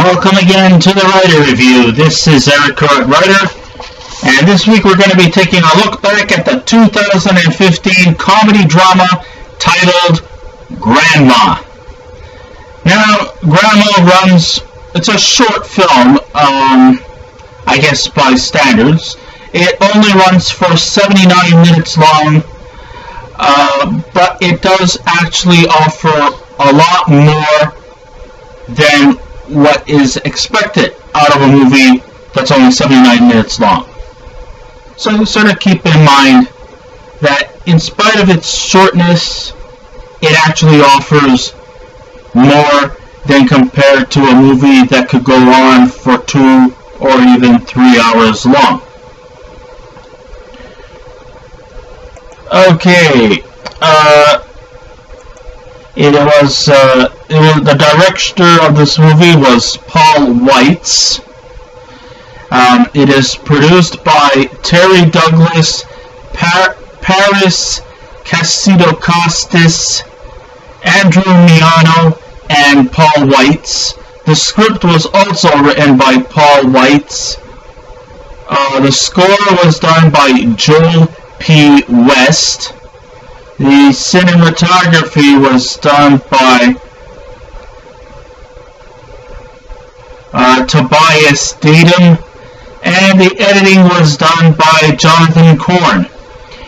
Welcome again to the Writer Review. This is Eric Current Writer, and this week we're going to be taking a look back at the 2015 comedy drama titled Grandma. Now, Grandma it's a short film, I guess by standards. It only runs for 79 minutes long, but it does actually offer a lot more than what is expected out of a movie that's only 79 minutes long. So sort of keep in mind that in spite of its shortness, it actually offers more than compared to a movie that could go on for 2 or even 3 hours long. Okay, the director of this movie was Paul Weitz. It is produced by Terry Douglas, Paris Casido-Costas, Andrew Miano, and Paul Weitz. The script was also written by Paul Weitz. The score was done by Joel P. West. The cinematography was done by Tobias Datum, and the editing was done by Jonathan Korn.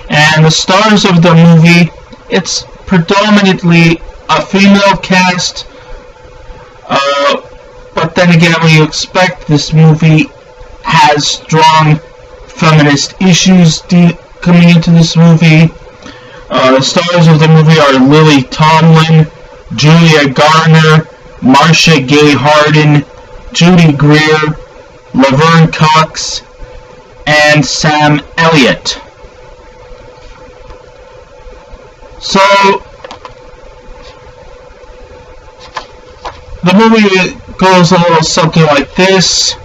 And the stars of the movie, it's predominantly a female cast, but then again, when you expect, this movie has strong feminist issues coming into this movie. The stars of the movie are Lily Tomlin, Julia Garner, Marcia Gay Harden, Judy Greer, Laverne Cox, and Sam Elliott. So, the movie goes a little something like this.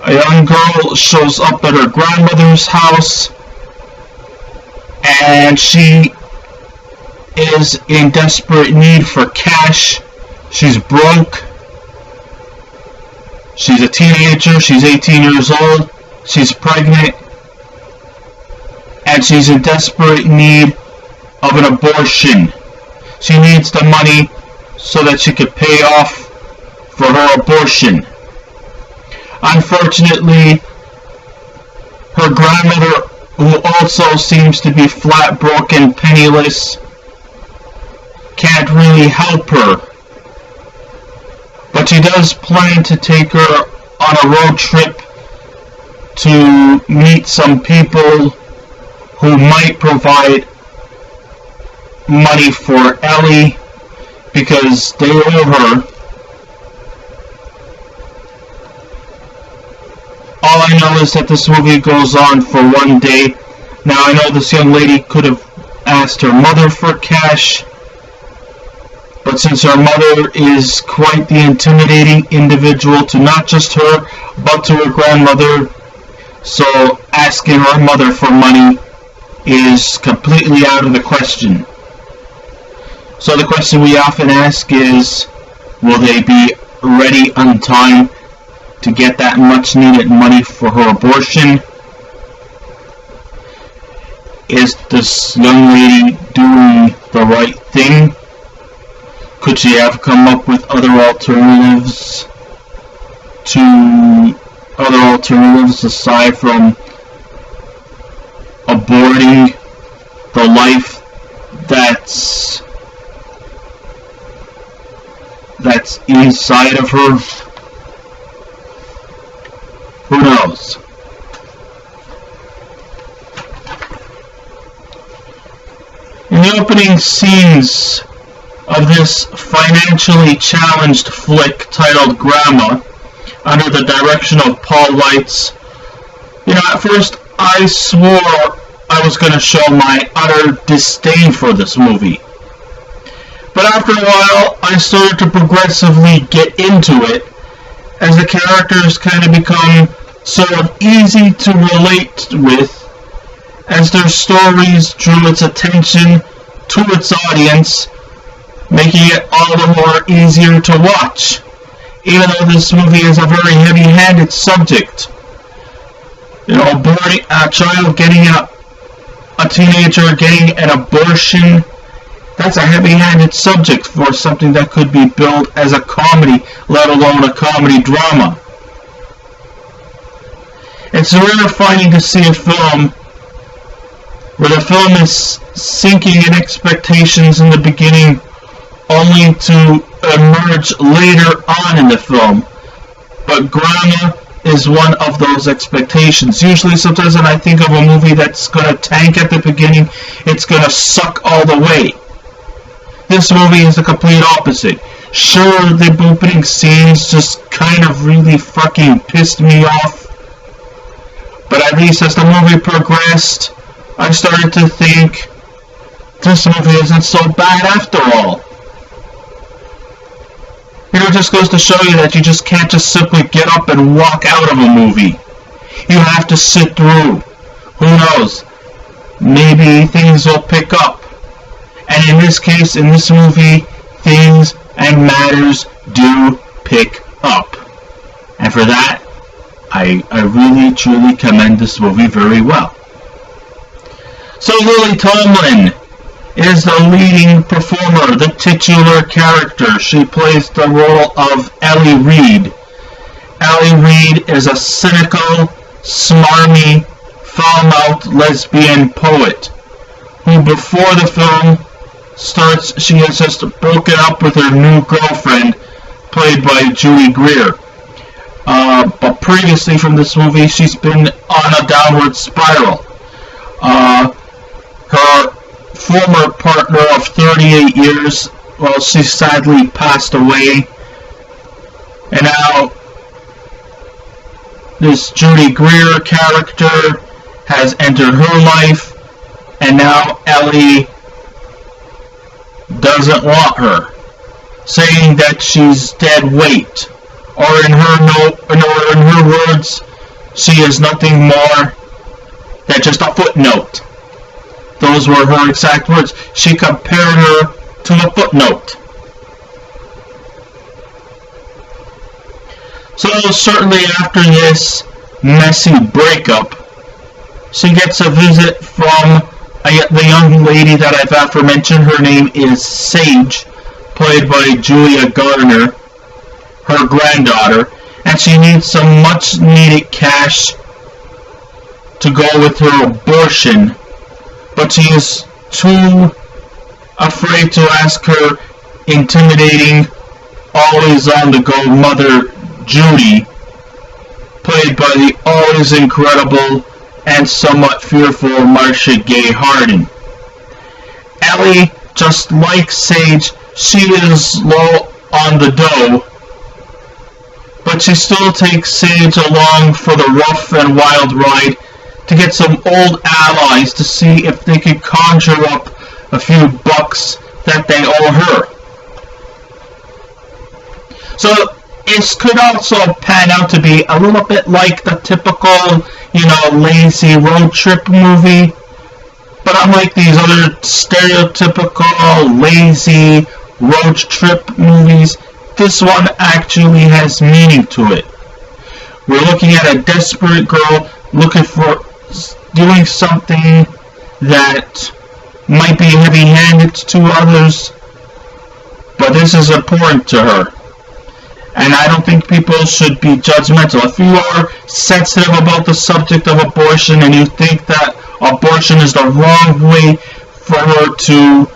A young girl shows up at her grandmother's house, and she is in desperate need for cash. She's broke. She's a teenager. She's 18 years old. She's pregnant. And she's in desperate need of an abortion. She needs the money so that she could pay off for her abortion. Unfortunately, her grandmother, who also seems to be flat broke and penniless, can't really help her. But she does plan to take her on a road trip to meet some people who might provide money for Ellie because they owe her. All I know is that this movie goes on for one day. Now, I know this young lady could have asked her mother for cash, but since her mother is quite the intimidating individual to not just her, but to her grandmother, so asking her mother for money is completely out of the question. So the question we often ask is, will they be ready on time to get that much needed money for her abortion? Is this young lady doing the right thing? Could she have come up with other alternatives aside from aborting the life that's inside of her? Who knows? In the opening scenes of this financially challenged flick titled Grandma, under the direction of Paul Weitz, at first I swore I was going to show my utter disdain for this movie. But after a while, I started to progressively get into it, as the characters kind of become sort of easy to relate with, as their stories drew its attention to its audience, making it all the more easier to watch. even though this movie is a very heavy-handed subject. You know, a child getting a teenager getting an abortion, that's a heavy-handed subject for something that could be billed as a comedy, let alone a comedy drama. It's rare finding to see a film where the film is sinking in expectations in the beginning only to emerge later on in the film. But Garner is one of those expectations. Usually, sometimes when I think of a movie that's going to tank at the beginning, it's going to suck all the way. This movie is the complete opposite. Sure, the opening scenes just kind of really fucking pissed me off. But at least as the movie progressed, I started to think, this movie isn't so bad after all. It just goes to show you that you just can't just simply get up and walk out of a movie. You have to sit through. Who knows? Maybe things will pick up. And in this case, in this movie, things and matters do pick up. And for that, I really, truly commend this movie very well. So Lily Tomlin is the leading performer, the titular character. She plays the role of Ellie Reed. Ellie Reed is a cynical, smarmy, foul-mouthed lesbian poet who, before the film starts, she has just broken up with her new girlfriend, played by Judy Greer. But previously from this movie, she's been on a downward spiral. Her former partner of 38 years, well, she sadly passed away. And now, this Judy Greer character has entered her life, and now Ellie doesn't want her, saying that she's dead weight. Or in her words, she is nothing more than just a footnote. Those were her exact words. She compared her to a footnote. So certainly after this messy breakup, she gets a visit from the young lady that I've aforementioned. Her name is Sage, played by Julia Garner, her granddaughter, and she needs some much needed cash to go with her abortion, but she is too afraid to ask her intimidating, always on the go mother Judy, played by the always incredible and somewhat fearful Marcia Gay Harden. Ellie, just like Sage, she is low on the dough, but she still takes Sage along for the rough and wild ride to get some old allies to see if they could conjure up a few bucks that they owe her. So it could also pan out to be a little bit like the typical, lazy road trip movie, but unlike these other stereotypical lazy road trip movies, this one actually has meaning to it. We're looking at a desperate girl looking for doing something that might be heavy-handed to others, but this is important to her. And I don't think people should be judgmental. If you are sensitive about the subject of abortion and you think that abortion is the wrong way for her to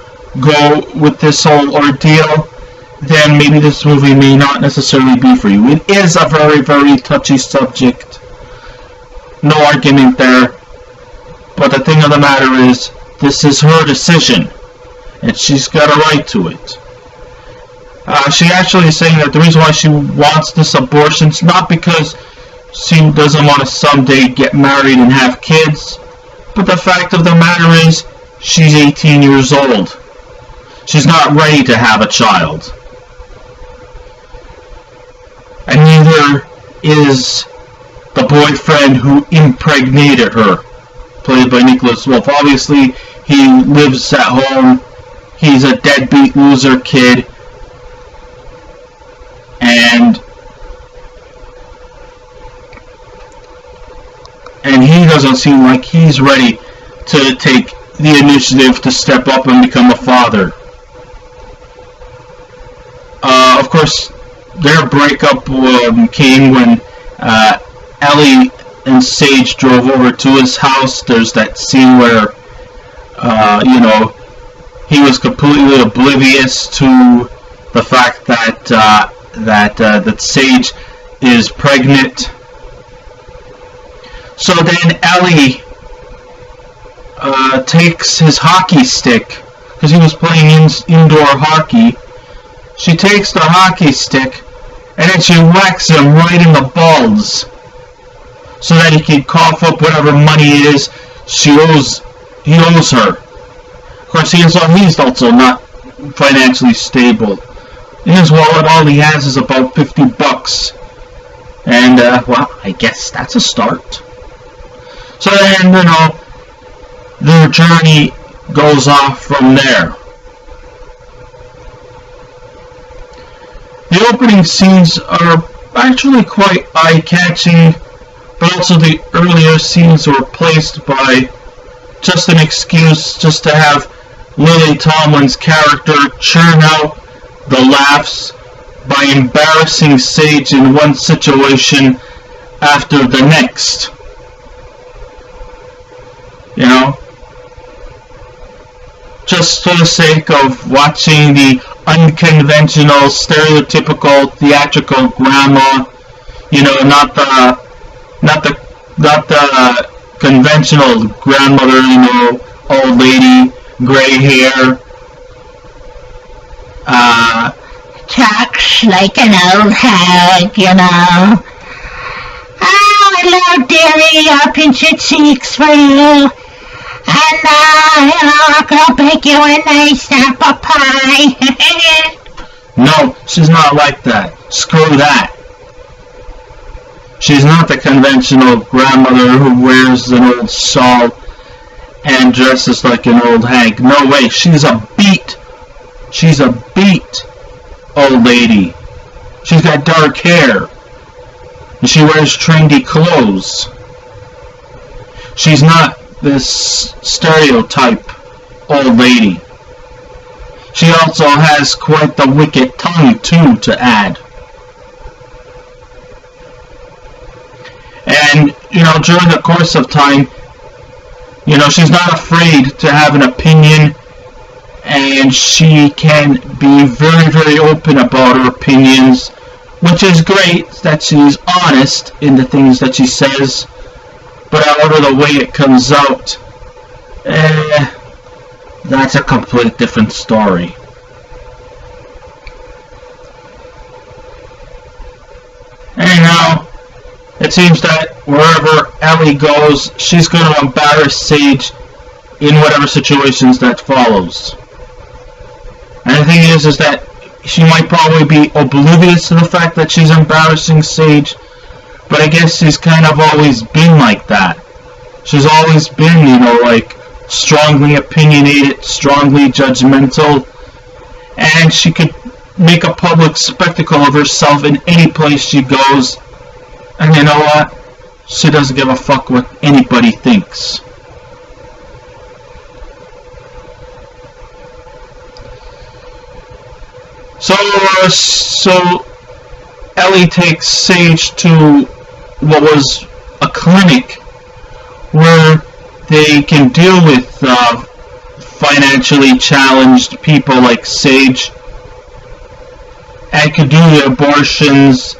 go with this whole ordeal, then maybe this movie may not necessarily be for you. It is a very, very touchy subject. No argument there. But the thing of the matter is, this is her decision, and she's got a right to it. She actually is saying that the reason why she wants this abortion is not because she doesn't want to someday get married and have kids, but the fact of the matter is, she's 18 years old. She's not ready to have a child. And neither is the boyfriend who impregnated her, played by Nicholas Wolf. Obviously, he lives at home. He's a deadbeat loser kid. And and he doesn't seem like he's ready to take the initiative to step up and become a father. Of course, their breakup came when Ellie and Sage drove over to his house. There's that scene where, he was completely oblivious to the fact that Sage is pregnant. So then Ellie takes his hockey stick, because he was playing indoor hockey. She takes the hockey stick and then she whacks him right in the balls so that he can cough up whatever money it is he owes her. Of course, he's also not financially stable. In his wallet, all he has is about $50. And, I guess that's a start. So then, their journey goes off from there. The opening scenes are actually quite eye-catching, but also the earlier scenes were replaced by just an excuse just to have Lily Tomlin's character churn out the laughs by embarrassing Sage in one situation after the next. Just for the sake of watching the unconventional, stereotypical, theatrical grandma, not the conventional grandmother, old lady, gray hair. Talks like an old hag, Oh, hello, dearie, I'll pinch your cheeks for you. And I'll bake you a nice apple pie. No, she's not like that. Screw that. She's not the conventional grandmother who wears an old shawl and dresses like an old hag. No way, she's a beat old lady. She's got dark hair. And she wears trendy clothes. She's not this stereotype old lady. She also has quite the wicked tongue, too, to add. And, during the course of time, she's not afraid to have an opinion, and she can be very, very open about her opinions, which is great that she's honest in the things that she says, but however the way it comes out, that's a complete different story. Anyhow, it seems that wherever Ellie goes, she's going to embarrass Sage in whatever situations that follows. And the thing is that she might probably be oblivious to the fact that she's embarrassing Sage, but I guess she's kind of always been like that. She's always been, strongly opinionated, strongly judgmental, and she could make a public spectacle of herself in any place she goes, and you know what? She doesn't give a fuck what anybody thinks. So Ellie takes Sage to what was a clinic where they can deal with financially challenged people like Sage and can do the abortions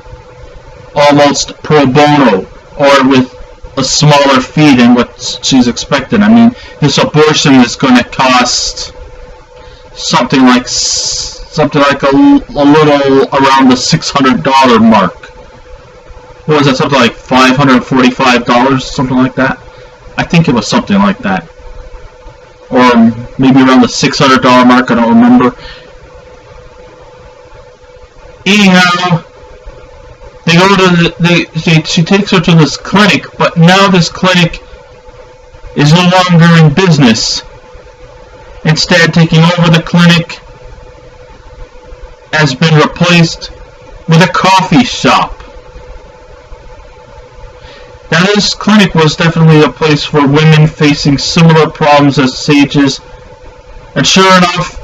almost pro bono or with a smaller fee than what she's expecting. I mean, this abortion is going to cost something like a little around the $600 mark. What was that? Something like $545, something like that. I think it was something like that, or maybe around the $600 mark. I don't remember. Anyhow, they go to she takes her to this clinic, but now this clinic is no longer in business. Instead, taking over the clinic has been replaced with a coffee shop. Now, this clinic was definitely a place for women facing similar problems as Sage's, and sure enough,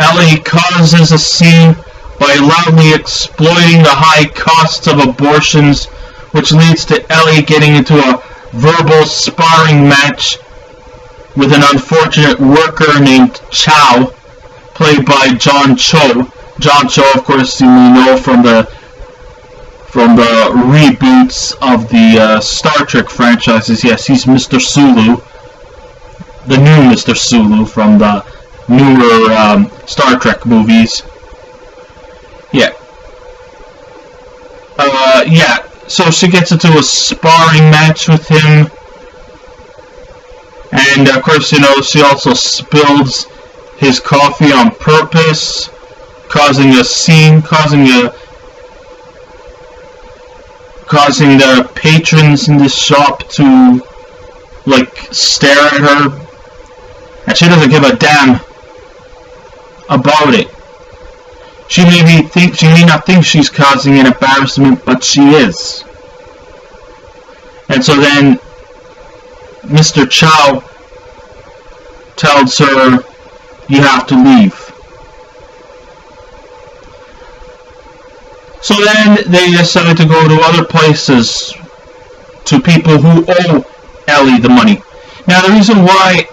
Ellie causes a scene by loudly exploiting the high costs of abortions, which leads to Ellie getting into a verbal sparring match with an unfortunate worker named Chow, played by John Cho. John Cho, of course, you know from the reboots of the Star Trek franchises. Yes, he's Mr. Sulu, the new Mr. Sulu from the newer Star Trek movies. Yeah. So she gets into a sparring match with him. And, of course, you know, she also spills his coffee on purpose, causing a scene, causing the patrons in this shop to, like, stare at her. And she doesn't give a damn about it. She may not think she's causing an embarrassment, but she is. And so then Mr. Chow tells her, you have to leave. So then they decide to go to other places, to people who owe Ellie the money. Now, the reason why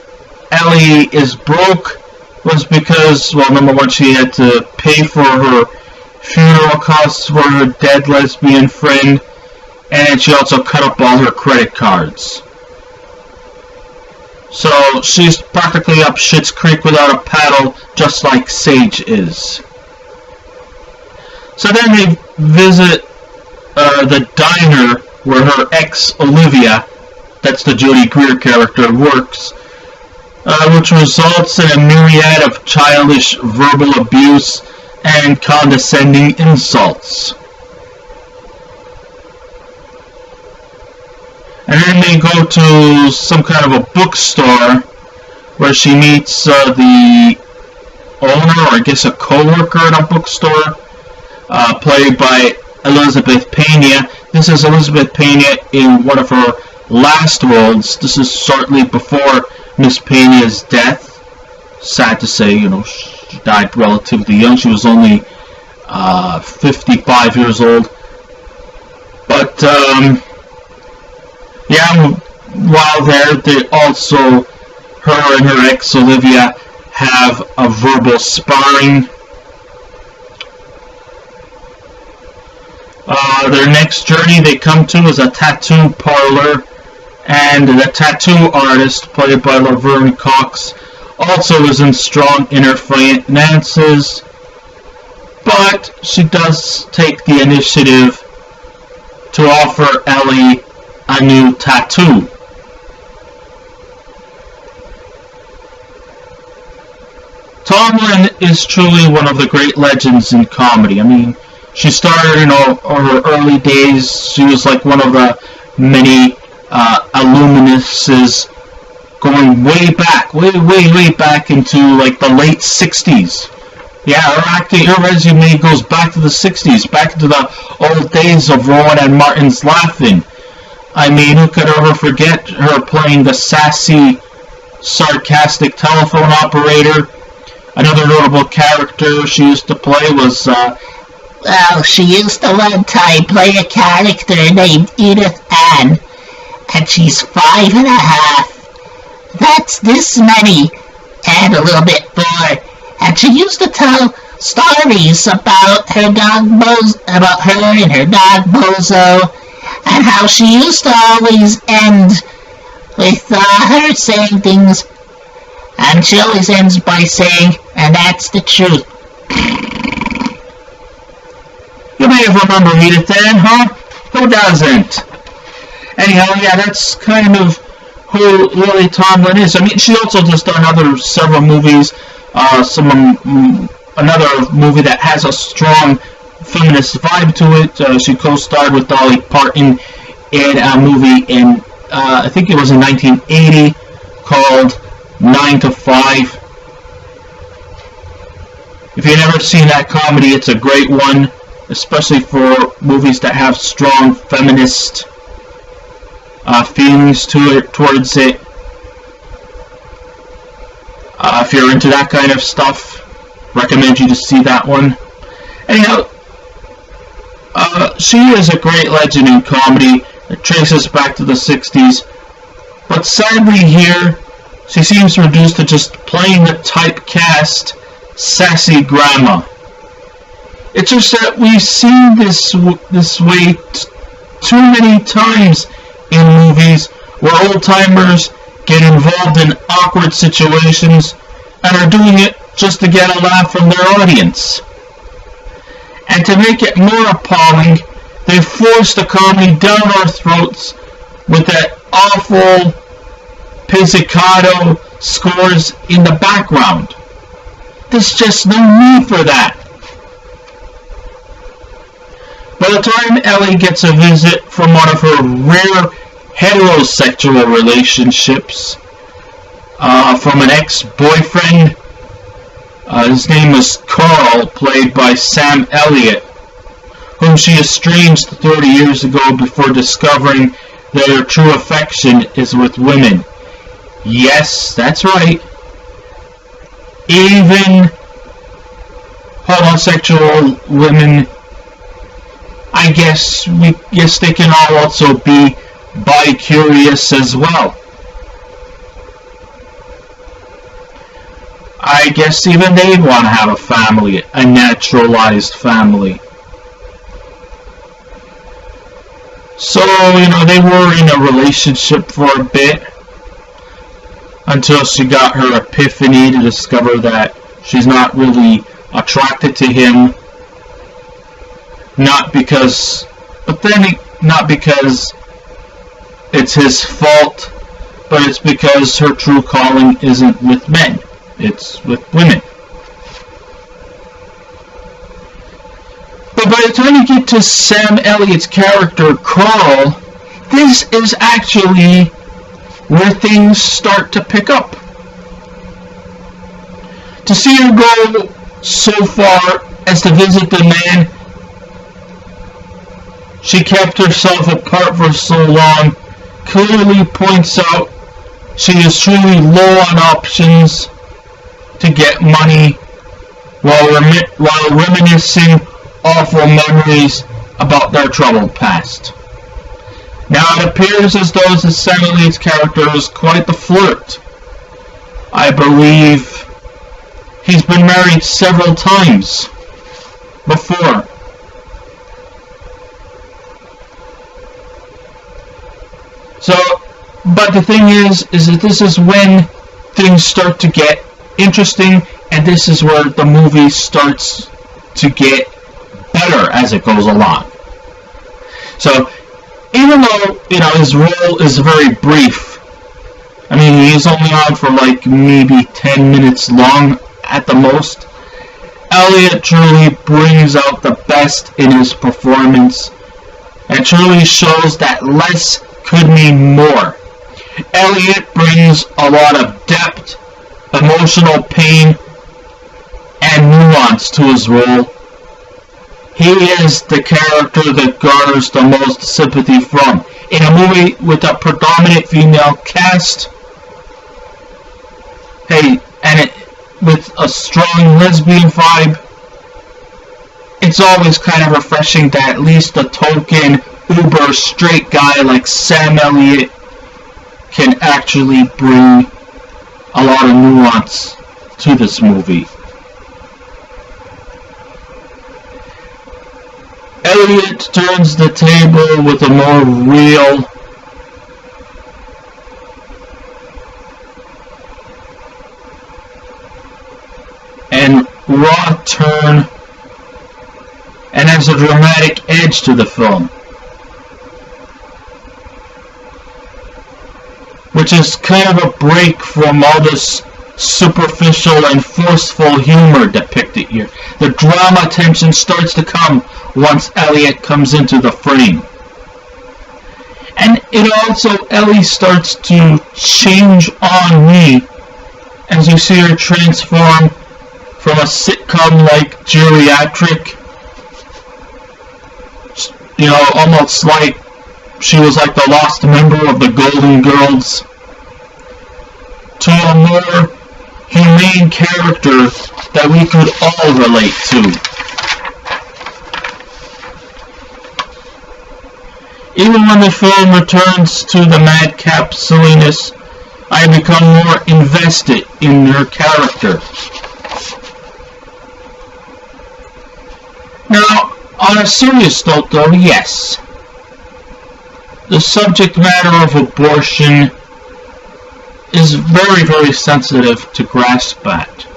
Ellie is broke was because, well, number one, she had to pay for her funeral costs for her dead lesbian friend, and she also cut up all her credit cards. So she's practically up Schitt's Creek without a paddle, just like Sage is. So then they visit the diner where her ex, Olivia, that's the Judy Greer character, works, which results in a myriad of childish verbal abuse and condescending insults. And then they go to some kind of a bookstore where she meets the owner, or I guess a co-worker at a bookstore, played by Elizabeth Pena. This is Elizabeth Pena in one of her last roles. This is shortly before Miss Pena's death. Sad to say, you know, she died relatively young. She was only 55 years old. But, yeah, while there, they also, her and her ex, Olivia, have a verbal sparring. Their next journey they come to is a tattoo parlor, and the tattoo artist, played by Laverne Cox, also isn't strong in her finances, but she does take the initiative to offer Ellie a new tattoo. Tomlin is truly one of the great legends in comedy. I mean, she started in her early days. She was like one of the many alumnuses going way back into like the late 60s. Yeah, her resume goes back to the 60s, back to the old days of Rowan and Martin's Laughing. I mean, who could ever forget her playing the sassy, sarcastic telephone operator? Another notable character she used to play was, well, she used to one time play a character named Edith Ann, and she's 5.5. That's this many, and a little bit more. And she used to tell stories about her dog about her and her dog Bozo, and how she used to always end with her saying things, and she always ends by saying, and that's the truth. You may have remembered Edith Ann, huh? Who doesn't? Anyhow, yeah, that's kind of who Lily Tomlin is. I mean, she also just done several movies. Another movie that has a strong feminist vibe to it. She co-starred with Dolly Parton in a movie in, I think it was in 1980, called 9 to 5. If you've never seen that comedy, it's a great one. especially for movies that have strong feminist feelings towards it. If you're into that kind of stuff, recommend you to see that one. Anyhow, she is a great legend in comedy. It traces back to the 60s. But sadly here, she seems reduced to just playing the typecast sassy grandma. It's just that we've seen this way too many times in movies where old-timers get involved in awkward situations and are doing it just to get a laugh from their audience. And to make it more appalling, they force the comedy down our throats with that awful pizzicato scores in the background. There's just no need for that. By the time Ellie gets a visit from one of her rare heterosexual relationships, from an ex-boyfriend, his name was Carl, played by Sam Elliott, whom she estranged 30 years ago before discovering that her true affection is with women. Yes, that's right. Even homosexual women, I guess they can all also be bi-curious as well. I guess even they'd want to have a family, a naturalized family. So, they were in a relationship for a bit until she got her epiphany to discover that she's not really attracted to him. Not because it's his fault, but it's because her true calling isn't with men. It's with women. But by the time you get to Sam Elliott's character, Carl, this is actually where things start to pick up. To see her go so far as to visit the man she kept herself apart for so long clearly points out she is truly low on options to get money while reminiscing awful memories about their troubled past. Now it appears as though Sam Elliott's character is quite the flirt. I believe he's been married several times before. So, but the thing is that this is when things start to get interesting, and this is where the movie starts to get better as it goes along. So, even though, his role is very brief, I mean, he's only on for like maybe 10 minutes long at the most, Elliott truly brings out the best in his performance and truly shows that less could mean more. Elliott brings a lot of depth, emotional pain, and nuance to his role. He is the character that garners the most sympathy from. In a movie with a predominant female cast, with a strong lesbian vibe, it's always kind of refreshing that at least a token uber straight guy like Sam Elliott can actually bring a lot of nuance to this movie. Elliott turns the table with a more real and raw turn and has a dramatic edge to the film, which is kind of a break from all this superficial and forceful humor depicted here. The drama tension starts to come once Elliott comes into the frame. And it also, Ellie starts to change on me as you see her transform from a sitcom-like geriatric almost like she was like the lost member of the Golden Girls, to a more humane character that we could all relate to. Even when the film returns to the madcap silliness, I become more invested in her character. Now, on a serious note though, yes, the subject matter of abortion is very, very sensitive to grasp at.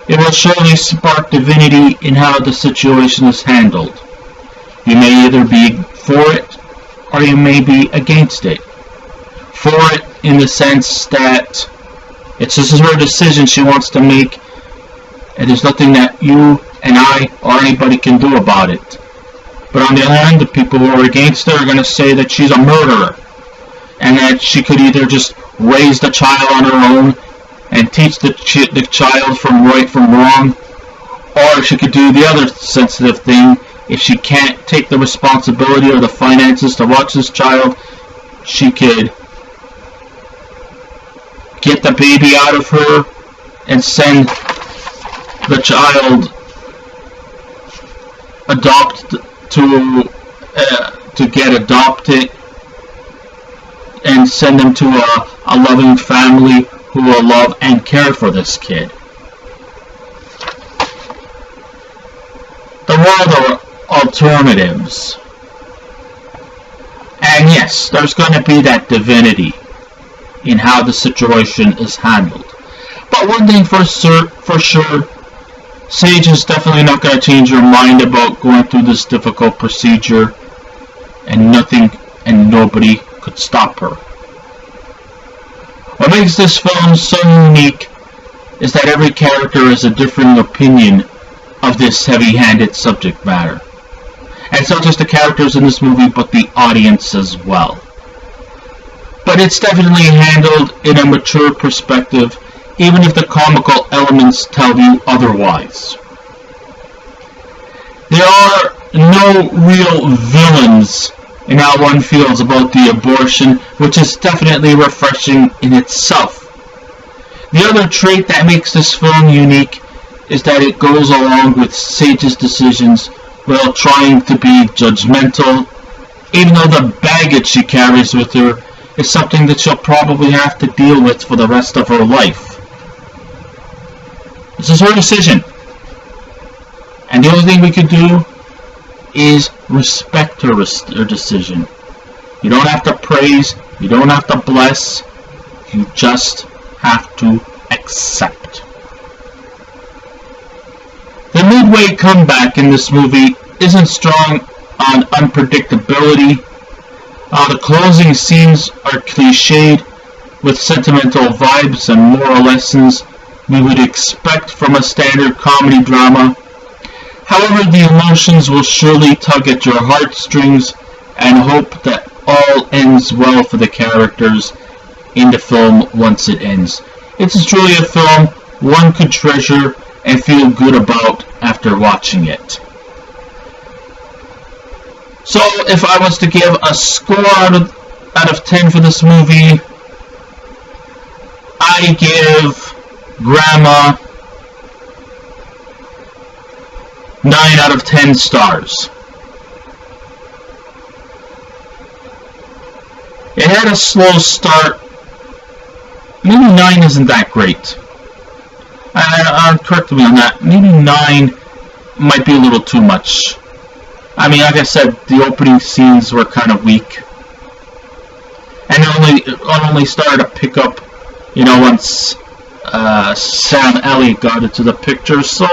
It will surely spark divinity in how the situation is handled. You may either be for it, or you may be against it. For it in the sense that it's just her decision she wants to make, and there's nothing that you and I or anybody can do about it. But on the other hand, the people who are against her are going to say that she's a murderer, and that she could either just raise the child on her own and teach the child from right from wrong, or she could do the other sensitive thing. If she can't take the responsibility or the finances to watch this child, she could get the baby out of her and send the child to get adopted and send them to a loving family who will love and care for this kid. The world of alternatives. And yes, there's going to be that divinity in how the situation is handled. But one thing for sure, Sage is definitely not going to change her mind about going through this difficult procedure, and nothing and nobody could stop her. What makes this film so unique is that every character has a different opinion of this heavy-handed subject matter. And it's not just the characters in this movie, but the audience as well. But it's definitely handled in a mature perspective, even if the comical elements tell you otherwise. There are no real villains in how one feels about the abortion, which is definitely refreshing in itself. The other trait that makes this film unique is that it goes along with Sage's decisions while trying to be judgmental, even though the baggage she carries with her is something that she'll probably have to deal with for the rest of her life. This is her decision. And the only thing we could do is respect her decision. You don't have to praise, you don't have to bless, you just have to accept. The midway comeback in this movie isn't strong on unpredictability. The closing scenes are cliched with sentimental vibes and moral lessons we would expect from a standard comedy drama. However, the emotions will surely tug at your heartstrings, and hope that all ends well for the characters in the film once it ends. It's truly a film one could treasure and feel good about after watching it. So, if I was to give a score out of 10 for this movie, I give Grandma 9 out of 10 stars. It had a slow start. Maybe 9 isn't that great. Correct me on that. Maybe 9 might be a little too much. I mean, like I said, the opening scenes were kind of weak. And it only started to pick up, once Sam Elliott got into the picture, so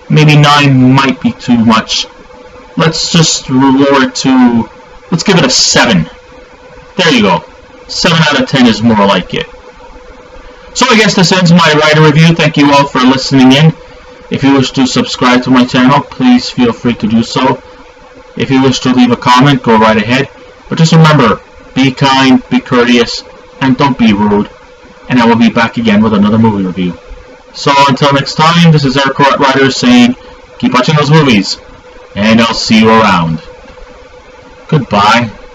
maybe 9 might be too much. Let's just lower it to, let's give it a 7. There you go. 7 out of 10 is more like it. So I guess this ends my writer review. Thank you all for listening in. If you wish to subscribe to my channel, please feel free to do so. If you wish to leave a comment, go right ahead. But just remember, be kind, be courteous, and don't be rude. And I will be back again with another movie review. So until next time, this is Eric Writer saying, keep watching those movies, and I'll see you around. Goodbye.